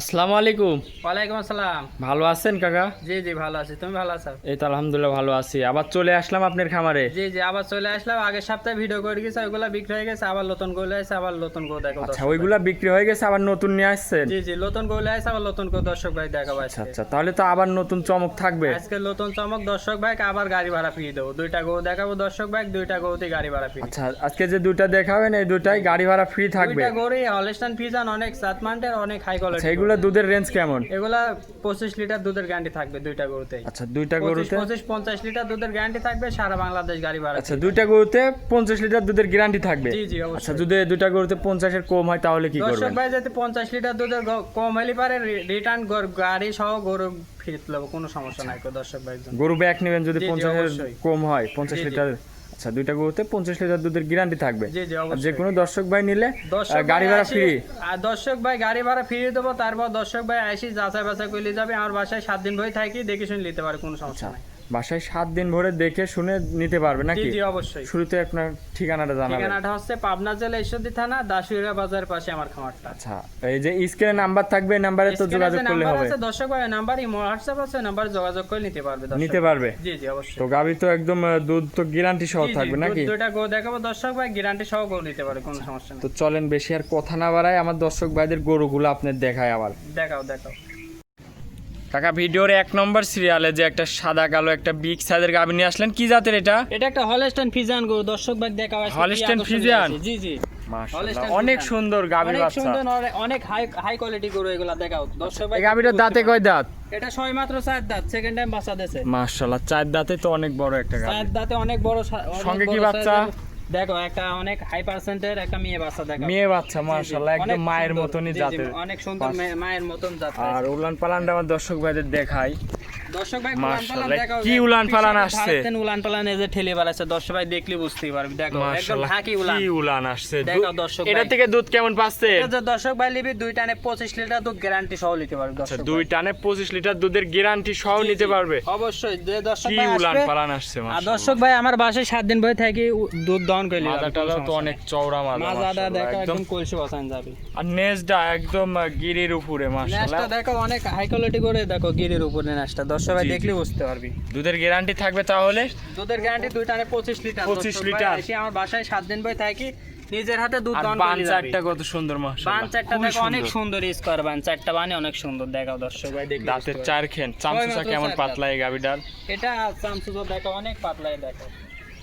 আসসালামু আলাইকুম। ওয়ালাইকুম আসসালাম। ভালো আছেন কাকা? জি জি ভালো আছি, তুমি ভালো আছো? এই তো আলহামদুলিল্লাহ ভালো আছি। আবার চলে আসলাম আপনার খামারে। জি জি আবার চলে আসলাম। আগের সপ্তাহে ভিডিও করে গেছে, ওইগুলা বিক্রি হয়ে গেছে, আবার নতুন গোলে আছে, আবার নতুন গো দেখো। আচ্ছা, ওইগুলা বিক্রি হয়ে গেছে, আবার নতুন নিয়ে আসছেন? জি জি নতুন গোলে আছে, আবার নতুন গো দর্শক ভাই দেখাবো আচ্ছা আজকে। আচ্ছা, তাহলে তো আবার নতুন চমক থাকবে। আজকে নতুন চমক দর্শক ভাই, আবার গাড়ি ভাড়া ফ্রি দেবো। দুইটা গো দেখাবো দর্শক ভাই, দুইটা গোতে গাড়ি ভাড়া ফ্রি। আচ্ছা, আজকে যে দুইটা দেখাবেন এই দুইটাই গাড়ি ভাড়া ফ্রি থাকবে? দুইটা গরুই হলস্টাইন ফ্রিজিয়ান, অনেক জাতমানের, অনেক হাই কোয়ালিটি। আচ্ছা, এগুলা দুধের রেঞ্জ কেমন? এগুলা 25 লিটার দুধের গ্যারান্টি থাকবে দুইটা গরুতে। আচ্ছা, দুইটা গরুতে 25-50 লিটার দুধের গ্যারান্টি থাকবে, সারা বাংলাদেশ গাড়ি ভাড়া। আচ্ছা, দুইটা গরুতে 50 লিটার দুধের গ্যারান্টি থাকবে? জি জি আচ্ছা, অবশ্যই। যদি দুইটা গরুতে 50 এর কম হয় তাহলে কি দর্শক করবেন? ভাই যদি 50 লিটার দুধের কম হলে পারে রিটার্ন গাড়ি সহ গরু ফিরত লব, কোনো সমস্যা নাই কো দর্শক ভাই। গরু ব্যাক নেবেন যদি জি, জি, 50 এর অবশ্যই। কম হয় 50 জি, জি। লিটার। আচ্ছা, দুইটা গরুতে 50 লিটার দুধের গ্যারান্টি থাকবে। জি জি আর অবশ্যই। যে কোনো দর্শক ভাই নিলে দর্শক গাড়ি ভাই ভাড়া আসি- ফ্রি। আর দর্শক ভাই গাড়ি ভাড়া ফ্রি দেবো। তারপর দর্শক ভাই আসি যাচাই বাছাই করে যাবে, আমার বাসায় 7 দিন বই থাকি, দেখে শুনে নিতে পারে, কোনো সমস্যা নাই। বাসায় 7 দিন ভরে দেখে শুনে নিতে পারবে জি নাকি? জি অবশ্যই। শুরুতে আপনার ঠিকানাটা জানাবেন। ঠিকানাটা হচ্ছে পাবনা জেলা ঈশ্বরদী থানা দাসুরিয়া বাজার পাশে আমার খামারটা। আচ্ছা, এই যে স্ক্রিনে নাম্বার থাকবে, এই নাম্বারে তো যোগাযোগ করলে নাম্বার হবে। আছে দর্শক ভাই, নাম্বার ইমো হোয়াটসঅ্যাপ আছে, নাম্বার যোগাযোগ করে নিতে পারবে দর্শক। নিতে পারবে? জি জি অবশ্যই। তো গাবি তো একদম দুধ তো গ্যারান্টি সহ জি, জি, থাকবে নাকি? দুইটা গো দেখাবো দর্শক ভাই, গ্যারান্টি সহ গো নিতে পারে, কোনো সমস্যা নেই। তো চলেন বেশি আর কথা না বাড়াই, আমার দর্শক ভাইদের গরুগুলো আপনার দেখায় আবার। দেখাও দেখাও। কাকা, ভিডিওর 1 নম্বর সিরিয়ালে যে একটা সাদা কালো একটা বিগ সাইজের গাবি নিয়ে আসলেন, কি জাতের এটা? এটা একটা হলস্টাইন ফ্রিজিয়ান গরু দর্শক ভাই, দেখাও আজকে কি হলস্টাইন আকর্ষণীয় ফ্রিজিয়ান? আছে। জি জি মাশাআল্লাহ, হলস্টাইন অনেক ফ্রিজিয়ান। সুন্দর গাবি অনেক বাচ্চা। সুন্দর, অনেক হাই কোয়ালিটি গরু এগুলা, দেখাও দর্শক ভাই। এই গাবিটার দাঁতে কয় দাঁত? এটা ছয় মাত্র 4 দাঁত, সেকেন্ড টাইম বাচ্চা দেছে। মাশাআল্লাহ, 4 দাঁতে তো অনেক বড় একটা গাবি। 4 দাঁতে অনেক বড় সঙ্গে কি বাচ্চা? দেখো একটা অনেক হাই পার্সেন্টের একটা মেয়ে বাচ্চা, দেখো মেয়ে বাচ্চা, মাশাআল্লাহ, অনেক একদম মায়ের সুন্দর। মতনই জি, জি, জাতের। অনেক সুন্দর মায়ের মতন জাত। আর উলান পালানটা আমার দর্শক ভাইদের দেখাই। দর্শক ভাই মাশাআল্লাহ, উলান পালান কি দেখাও। উলান পালান আসছে? ভারতের উলান পালান এই যে ঠেলে বেড়াচ্ছে, দর্শক ভাই দেখলে বুঝতেই পারবে। দেখো একদম মাশাআল্লাহ, ঢাকি উলান। কি উলান আসছে। দেখাও দর্শক এটা ভাই। থেকে দুধ কেমন পাচ্ছে? এটা যে দর্শক ভাই নিবি, দুই টানে 25 লিটার দুধ গ্যারান্টি সহ নিতে পারবে আচ্ছা, দর্শক দুই ভাই। টানে 25 লিটার দুধের গ্যারান্টি সহ জি, নিতে জি, পারবে। অবশ্যই। যে দর্শক কি ভাই উলান আসবে, পালান আসছে আর মাশাআল্লাহ। দর্শক ভাই আমার বাসায় 7 দিন বই থাকি, দুধ দহন করে নিবে। মাজাটাও তো অনেক চওড়া মাজা মাজাটা মাশাআল্লাহ, দেখো একদম। একদম কলসি বসান যাবে। আর নেজটা একদম গিরির উপরে মাশাআল্লাহ। নেসটা দেখো অনেক হাই কোয়ালিটি করে, দেখো গিরির উপরে নেসটা, দর্শক ভাই জি, জি। দেখলে বুঝতে পারবি। দুধের গ্যারান্টি থাকবে তাহলে? দুধের গ্যারান্টি দুই টানে 25 লিটার। 25 দর্শক ভাই, লিটার। এসে আমার বাসায় 7 দিন বই থাকি, নিজের হাতে দুধ আর দহন বান করে যাবে। চারটা কত সুন্দর বান মাশাআল্লাহ, চারটা খুবই দেখো অনেক সুন্দর। সুন্দর স্কোয়ার বান, চারটা বানে অনেক সুন্দর, দেখাও দর্শক ভাই দেখলে দাঁতের বুঝতে চার খেন, চামচুচা মাত্র কেমন 4 পাতলা এই গাবিটার? পারবে। এটা চামচুচা দেখো অনেক পাতলা, দেখো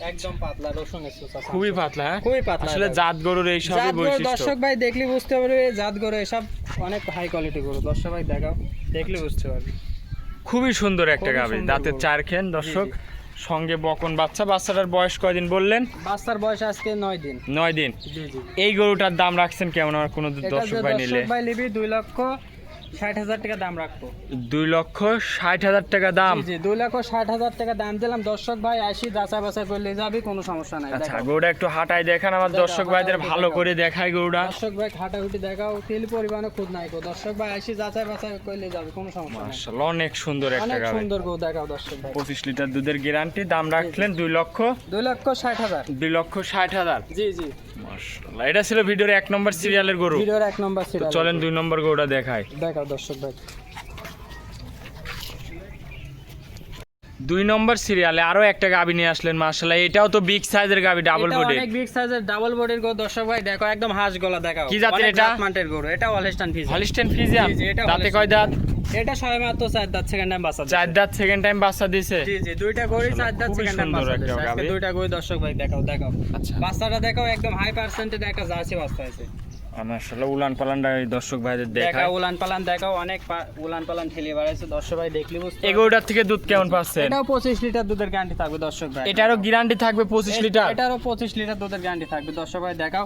একদম পাতলা, রসুনের চুচা চামচুচা। খুবই পাতলা, হ্যাঁ? খুবই পাতলা। আসলে দেখো। জাত গরুর এই সবই জাত গরু বৈশিষ্ট্য। দর্শক ভাই দেখলে বুঝতে পারবে, জাত গরু এসব অনেক হাই কোয়ালিটি গরু, দর্শক ভাই দেখাও দেখলে বুঝতে পারবে। খুবই সুন্দর একটা খুবই গাবি, সুন্দর দাঁতের গরু। চার খেন দর্শক। জি, সঙ্গে বকন বাচ্চা। বাচ্চাটার বয়স কয়দিন বললেন? বাচ্চার বয়স আজকে 9 দিন। 9 দিন। জি জি। এই গরুটার দাম রাখছেন কেমন? আমার কোনো এটা দর্শক যে ভাই নিলে দর্শক ভাই নিবি 2,60,000 টাকা দাম রাখবো। 2,60,000 টাকা দাম। জি জি 2,60,000 টাকা দাম দিলাম দর্শক ভাই, আসি যাচাই বাছাই করে নিয়ে যাবি, কোনো সমস্যা নাই। আচ্ছা, দেখাও। গরুটা একটু হাঁটাই দেখান আমার দেখাও, দর্শক ভাইদের, হাঁটাই ভালো দেখাও। করে দেখাই গরুটা। দর্শক ভাই খাটাখুটি দেখাও, তেল পরিমাণে খুদ নাই গো, দর্শক ভাই আসি যাচাই বাছাই করে নিয়ে যাবে, কোনো সমস্যা নাই। মাশাআল্লাহ, অনেক সুন্দর একটা অনেক গাবি। সুন্দর গো, দেখাও দর্শক ভাই। 25 লিটার দুধের গ্যারান্টি, দাম রাখলেন 2,60,000। 2,60,000। জি জি মাশাআল্লাহ, এটা ছিল ভিডিওর 1 নম্বর সিরিয়ালের গরু। ভিডিওর 1 নম্বর তো সিরিয়াল। চলেন 2 নম্বর গরুটা দেখাই। দেখাও দর্শক ভাই। 2 নম্বর সিরিয়ালে আরো একটা গাবি নিয়ে আসলেন মাশাআল্লাহ, এটাও তো বিগ সাইজের গাবি, ডাবল এটা বডি। অনেক বিগ সাইজের ডাবল বডির গরু দর্শক ভাই, দেখো একদম হাঁস গলা, দেখাও কি জাতের অনেক এটা? জাতমানের গরু, এটা হলস্টাইন ফ্রিজিয়ান। Holstein Friesian. জি, জি, এটা দাঁতে হলিস্টেইন কয় দাঁত? এটা ছয় মাত্র 4 দাঁত, সেকেন্ড টাইম বাচ্চা 4 দাঁত, সেকেন্ড টাইম বাচ্চা দিয়েছে। জি জি দুইটা গরুই 4 দাঁত, খুবই সেকেন্ড টাইম সুন্দর বাচ্চা একটা দিয়েছে। আজকে গাভী। দুইটা গরু দর্শক ভাই দেখাও দেখাও। আচ্ছা, বাচ্চাটা দেখাও একদম হাই পার্সেন্টেজ একটা জার্সি বাচ্চা আছে। মাশাআল্লাহ, উলান পালানটা এই দর্শক ভাইদের দেখাই। দেখাও উলান পালান, দেখাও অনেক উলান পালান ঠেলে বেড়াইছে, দর্শক ভাই দেখলি বুঝতে এই গরুটার থেকে দুধ কেমন পাচ্ছেন? এটাও 25 লিটার দুধের গ্যারান্টি থাকবে দর্শক ভাই। এটারও গ্যারান্টি থাকবে 25 লিটার। এটারও 25 লিটার দুধের গ্যারান্টি থাকবে, দর্শক ভাই দেখাও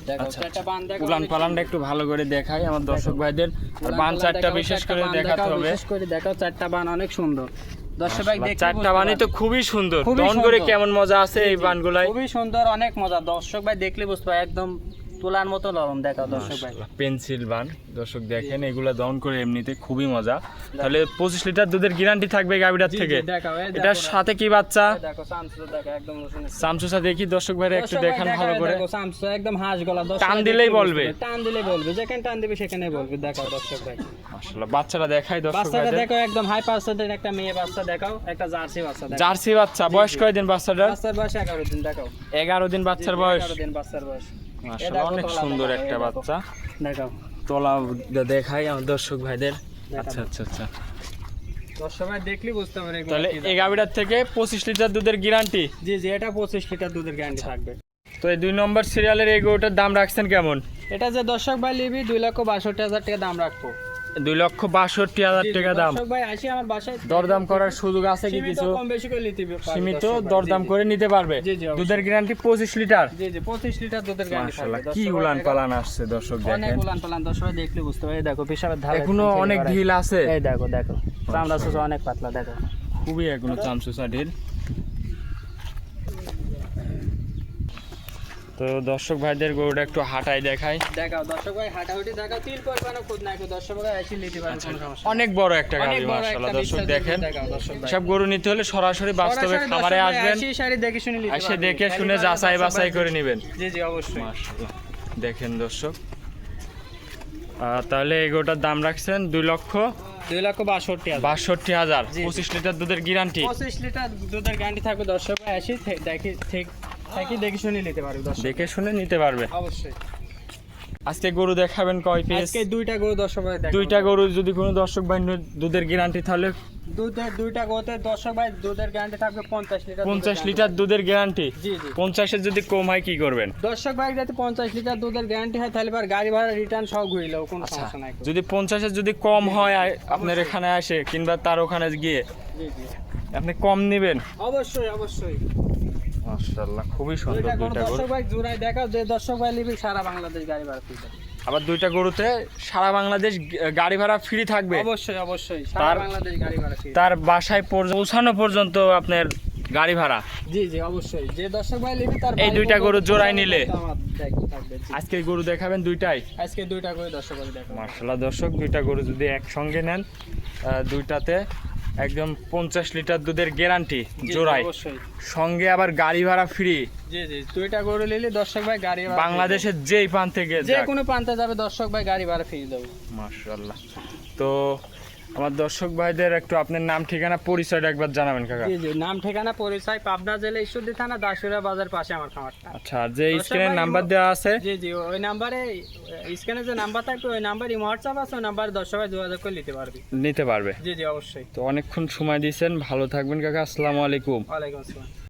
দেখাও আচ্ছা, চারটা বান দেখাও। উলান পালানটা একটু ভালো করে দেখাই আমার দর্শক ভাইদের। আর বান চারটা বিশেষ করে দেখাতে হবে। বিশেষ করে দেখাও, চারটা বান অনেক সুন্দর, দর্শক ভাই দেখতে চারটা বানই তো খুবই সুন্দর। খুবই দহন করে সুন্দর। কেমন মজা আছে এই বানগুলাই? খুবই সুন্দর, অনেক মজা, দর্শক ভাই দেখলে বুঝতে পারবে একদম তোলার মতো নরম, দেখাও দর্শক ভাই। পেন্সিল বান দর্শক দেখেন, এগুলা দহন করে এমনিতে খুবই মজা। তাহলে 25 লিটার দুধের গ্যারান্টি থাকবে গাবিটার জি, থেকে। জি, দেখাও, এই দেখো এটার না। সাথে কি বাচ্চা? এই দেখো সামসু, দেখো একদম রসুনের। সামসুসা দেখি দর্শক ভাইরা একটু দর্শক ভাই দেখান দেখাও, ভালো এই করে। দেখো সামসু একদম হাঁস গলা, দর্শক টান ভাই দিলেই দেখলে বলবে। বুঝতে পারবে। টান দিলেই বলবে, যেখানে টান দিবে সেখানেই বলবে। দেখাও দর্শক ভাই, মাশাআল্লাহ, বাচ্চাটা দেখাই দর্শক বাচ্চাটা ভাইদের। দেখো একদম হাই পার্সেন্টের একটা মেয়ে বাচ্চা, দেখাও একটা জার্সি বাচ্চা, দেখাও জার্সি বাচ্চা, বয়স কয়দিন বাচ্চাটার? বাচ্চার বয়স 11 দিন, দেখাও 11 দিন বাচ্চার জি, জি, বয়স। 11 দিন বাচ্চার বয়স। মাশাআল্লাহ, দেখো অনেক তলা, সুন্দর দেখাও, একটা এই দেখো। বাচ্চা। দেখাও তলা দেখাই আমার দর্শক ভাইদের। আচ্ছা আচ্ছা আচ্ছা। দর্শক ভাই দেখলি বুঝতে পারে এগুলো তাহলে কি এই গাবিটার থেকে 25 লিটার দুধের গ্যারান্টি। জি জি, এটা 25 লিটার দুধের গ্যারান্টি থাকবে। তো এই 2 নম্বর সিরিয়ালের এই গরুটার দাম রাখছেন কেমন? এটা যে দর্শক ভাই লিবি 2,62,000 টাকা দাম রাখবো। 2,62,000 জি, জি, টাকা দাম। দর্শক ভাই আসি আমার বাসায় দরদাম করার সুযোগ আছে কি সীমিত কিছু? কম বেশি করে নিতে পারবে সীমিত দর্শক ভাই। দরদাম জি, জি। করে নিতে পারবে। জি, জি, অবশ্যই। দুধের গ্যারান্টি 25 লিটার। জি জি, 25 লিটার দুধের গ্যারান্টি থাকবে। মাশাআল্লাহ, কি দর্শক ভাই উলান দেখো, পালান আসছে দর্শক অনেক দেখেন। উলান পালান, দর্শক ভাই দেখলে বুঝতে পারবে। এই দেখো পেশাবের ধারে এখনো অনেক ঢিল আছে, এই দেখো দেখো চামড়া সুসা অনেক পাতলা, দেখো খুবই এখনো চামচুসা ঢিল। তো দর্শক ভাইদের গরুটা একটু হাঁটাই দেখাই। দেখাও দর্শক ভাই, হাঁটাহুটি দেখাও, তিল করবানো খুদ নাই দর্শক ভাই এসে নিতে পারবে, কোনো সমস্যা নেই। অনেক বড় একটা অনেক গাড়ি বড় মাশাআল্লাহ একটা দর্শক বিশাল দেখেন। দেখাও দর্শক ভাই। সব গরু নিতে হলে সরাসরি বাস্তবে সরাসরি খামারে দর্শক ভাই আসবেন, আসি শাড়ি দেখে শুনে নিতে এসে পারবে। দেখে খালি শুনে পায়ে যাচাই দর্শক বাছাই ভাই- করে নেবেন। জি জি অবশ্যই। মাশাআল্লাহ দেখেন দর্শক। তাহলে এই গরুটার দাম রাখছেন 2,62,000 2,62,000। জি, জি। 25 লিটার দুধের গ্যারান্টি। 25 লিটার দুধের গ্যারান্টি থাকবে দর্শক ভাই, আসি দেখি ঠিক থাকি দেখে শুনে নিতে পারবে দর্শক। দেখে শুনে নিতে পারবে। অবশ্যই। আজকে গরু দেখাবেন কয় পিস? আজকে দুইটা গরু দর্শক ভাই দেখাবো। দুইটা গরু যদি কোনো দর্শক ভাই দুধের গ্যারান্টি তাহলে দুইটা গরুতে দর্শক ভাই দুধের গ্যারান্টি থাকবে 50 লিটার। 50 লিটার দুধের গ্যারান্টি। জি জি। 50-এর যদি কম হয় কি করবেন? দর্শক ভাই যাতে 50 লিটার দুধের গ্যারান্টি হয় তাহলে গাড়ি ভাড়া রিটার্ন সব ঘুরিলেও কোনো সমস্যা নাই। যদি 50-এর যদি কম হয় আপনার এখানে আসে কিংবা তার ওখানে গিয়ে জি জি আপনি কম নেবেন। অবশ্যই অবশ্যই। মাশাআল্লাহ, খুবই সুন্দর দুইটা গরু দুইটা গরু। দর্শক ভাই জোড়ায় দেখাও, যে দর্শক ভাই নিবি সারা বাংলাদেশ গাড়ি ভাড়া ফ্রি থাকবে। আবার দুইটা গরুতে সারা বাংলাদেশ গাড়ি ভাড়া ফ্রি থাকবে। অবশ্যই অবশ্যই, সারা তার- বাংলাদেশ গাড়ি ভাড়া ফ্রি। তার বাসায় পৌঁছানো পর্যন্ত আপনার গাড়ি ভাড়া। জি জি অবশ্যই, যে দর্শক ভাই নিবি তার এই বাড়ি দুইটা গরু পর্যন্ত জোড়ায় নিলে? আমার দায়িত্ব থাকবে। জি। আজকে গরু দেখাবেন দুইটাই। আজকে দুইটা গরু দর্শক ভাই দেখাবো। মাশাআল্লাহ দর্শক, দুইটা গরু যদি একসঙ্গে নেন দুইটাতে একদম 50 লিটার দুধের গ্যারান্টি জি, জি, জোড়ায়, অবশ্যই। সঙ্গে আবার গাড়ি ভাড়া ফ্রি। জি জি, দুইটা গরু নিলে দর্শক ভাই গাড়ি ভাড়া free বাংলাদেশের যেই প্রান্ত থেকে দেবে। যে কোনো প্রান্তে যাবে দর্শক ভাই গাড়ি ভাড়া ফ্রি দেবো। মাশাআল্লাহ। তো আমার দর্শক ভাইদের একটু আপনার নাম ঠিকানা পরিচয়টা একবার জানাবেন কাকা। জি জি, নাম ঠিকানা পরিচয় পাবনা জেলা ঈশ্বরদী থানা দাসুরা বাজার পাশে আমার খামারটা। আচ্ছা, আর যে দর্শক স্ক্রিনের ভাই, নাম্বার দেওয়া আছে জি জি, ওই নাম্বারে স্ক্যানে যে নাম্বার থাকবে ওই নাম্বার হোয়াটসঅ্যাপ আছে, ওই নাম্বারে দর্শক ভাই যোগাযোগ করে নিতে পারবে। নিতে পারবে। জি জি অবশ্যই। তো অনেকক্ষণ সময় দিয়েছেন, ভালো থাকবেন কাকা, আসসালামু আলাইকুম। ওয়ালাইকুম আসসালাম।